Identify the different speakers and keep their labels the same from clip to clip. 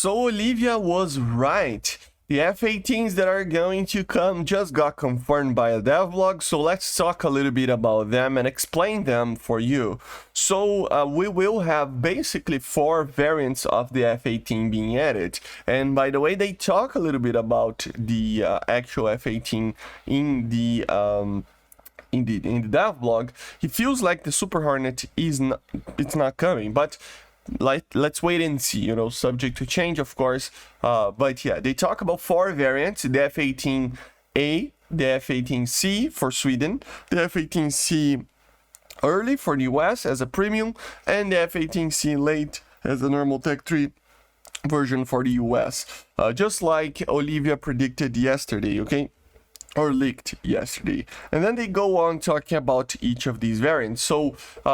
Speaker 1: So Olivia was right. The F-18s that are going to come just got confirmed by a devblog, so let's talk a little bit about them and explain them for you. So we will have basically 4 variants of the F-18 being added. And by the way, they talk a little bit about the actual F-18 in the devblog. It feels like the Super Hornet it's not coming, but let's wait and see, you know, subject to change, of course. But yeah, they talk about 4 variants: the F-18A, the F-18C for Sweden, the F-18C early for the US as a premium, and the F-18C late as a normal Tech 3 version for the US. Just like Olivia predicted yesterday, okay? Or leaked yesterday. And then they go on talking about each of these variants. So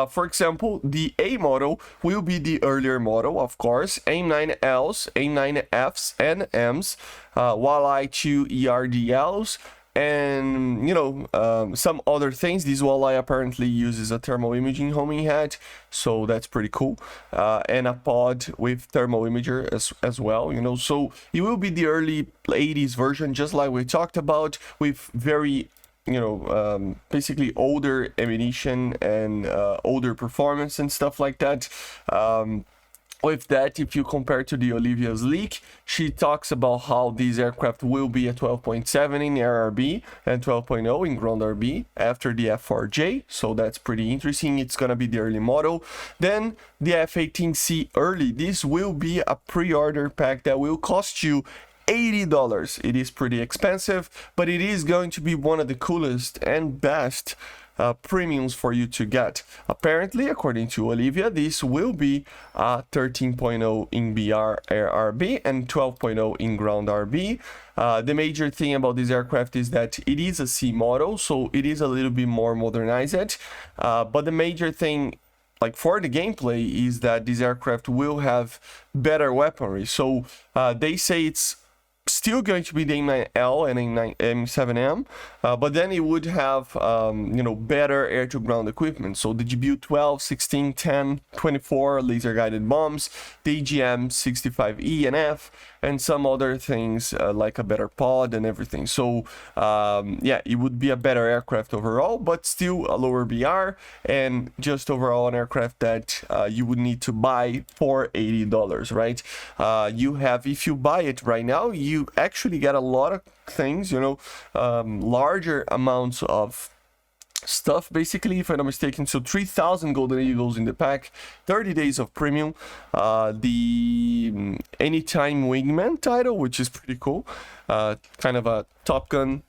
Speaker 1: for example, the A model will be the earlier model, of course: AIM-9Ls, AIM-9Fs and Ms, Walleye 2 ERDLs, and you know, some other things. This Walleye apparently uses a thermal imaging homing head, so that's pretty cool, and a pod with thermal imager as well, you know. So it will be the early 80s version, just like we talked about, with very, you know, basically older ammunition and older performance and stuff like that. With that, if you compare to the Olivia's leak, she talks about how these aircraft will be at 12.7 in RRB and 12.0 in ground RB after the F4J, so that's pretty interesting. It's gonna be the early model. Then the F-18C early. This will be a pre-order pack that will cost you $80. It is pretty expensive, but it is going to be one of the coolest and best premiums for you to get. Apparently, according to Olivia, this will be 13.0 in BR RB and 12.0 in ground RB. The major thing about this aircraft is that it is a C model, so it is a little bit more modernized. But the major thing, like for the gameplay, is that this aircraft will have better weaponry. So they say it's still going to be the AIM-9L and AIM-7M, but then it would have you know, better air-to-ground equipment. So the GBU-12, 16, 10, 24 laser-guided bombs, the AGM-65E and F, and some other things like a better pod and everything. So yeah, it would be a better aircraft overall, but still a lower BR, and just overall an aircraft that you would need to buy for $80, right? You have, if you buy it right now, you actually get a lot of things, you know, larger amounts of stuff, basically, if I'm not mistaken. So 3,000 golden eagles in the pack, 30 days of premium, the anytime wingman title, which is pretty cool, kind of a Top Gun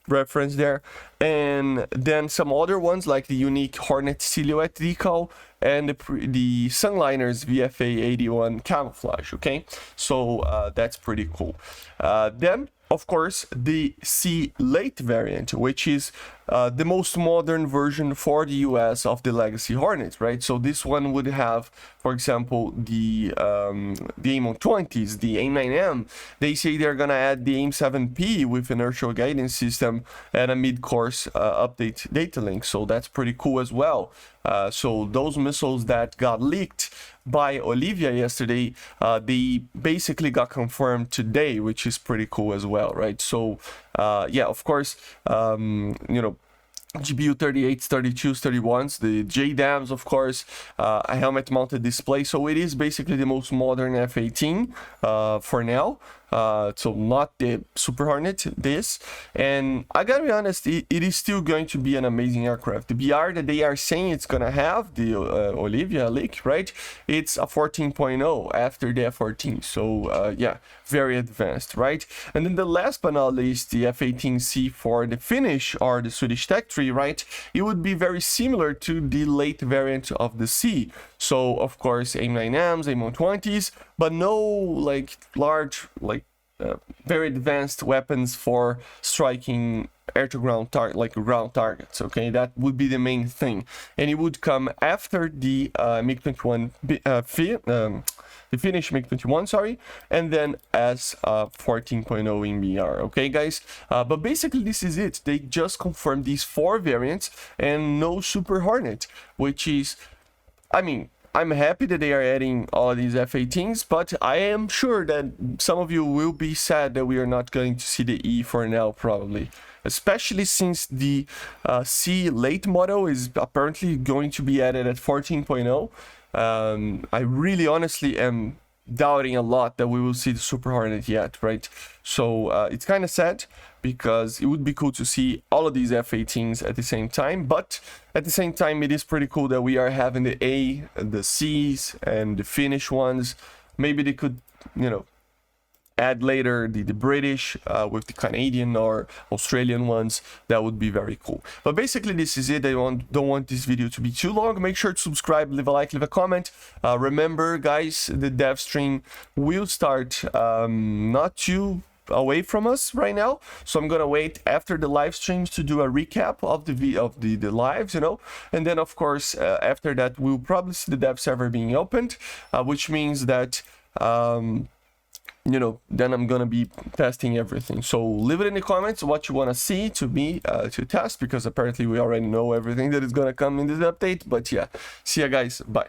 Speaker 1: reference there, and then some other ones like the unique Hornet silhouette decal and the Sunliners VFA 81 camouflage. Okay, so that's pretty cool. Then of course the C late variant, which is the most modern version for the US of the legacy Hornet, right? So this one would have, for example, the AIM-20s, the AIM-9M. They say they're gonna add the AIM-7P with inertial guidance system and a mid-course update data link, so that's pretty cool as well. So those missiles that got leaked by Olivia yesterday, they basically got confirmed today, which is pretty cool as well, right? So yeah, of course, you know, GBU 38s, 32s, 31s, the JDAMs, of course, a helmet mounted display. So it is basically the most modern F-18 for now. So not the Super Hornet, this. And I gotta be honest, it is still going to be an amazing aircraft. The BR that they are saying it's gonna have, the Olivia leak, right? It's a 14.0 after the F-14. So yeah, very advanced, right? And then the last but not least, the F-18C for the Finnish or the Swedish Tech 3, right? It would be very similar to the late variant of the C. So of course, AIM-9Ms, AIM-20s, but no like large, like very advanced weapons for striking air-to-ground target, like ground targets. Okay, that would be the main thing, and it would come after the MiG-21, the Finnish MiG-21, sorry, and then as 14.0 in BR. Okay, guys, but basically this is it. They just confirmed these 4 variants and no Super Hornet, which is, I mean, I'm happy that they are adding all of these F-18s, but I am sure that some of you will be sad that we are not going to see the E for now, probably. Especially since the C late model is apparently going to be added at 14.0. I really honestly am doubting a lot that we will see the Super Hornet yet, right? So it's kind of sad, because it would be cool to see all of these F-18s at the same time, but at the same time it is pretty cool that we are having the A, the C's, and the Finnish ones. Maybe they could, you know, add later the British with the Canadian or Australian ones. That would be very cool. But basically this is it. I don't want this video to be too long. Make sure to subscribe, leave a like, leave a comment. Remember guys, the dev stream will start not too away from us right now, so I'm gonna wait after the live streams to do a recap of the lives, you know, and then of course after that we'll probably see the dev server being opened, which means that you know, then I'm gonna be testing everything. So leave it in the comments what you want to see to me to test, because apparently we already know everything that is gonna come in this update. But yeah, see ya guys, bye.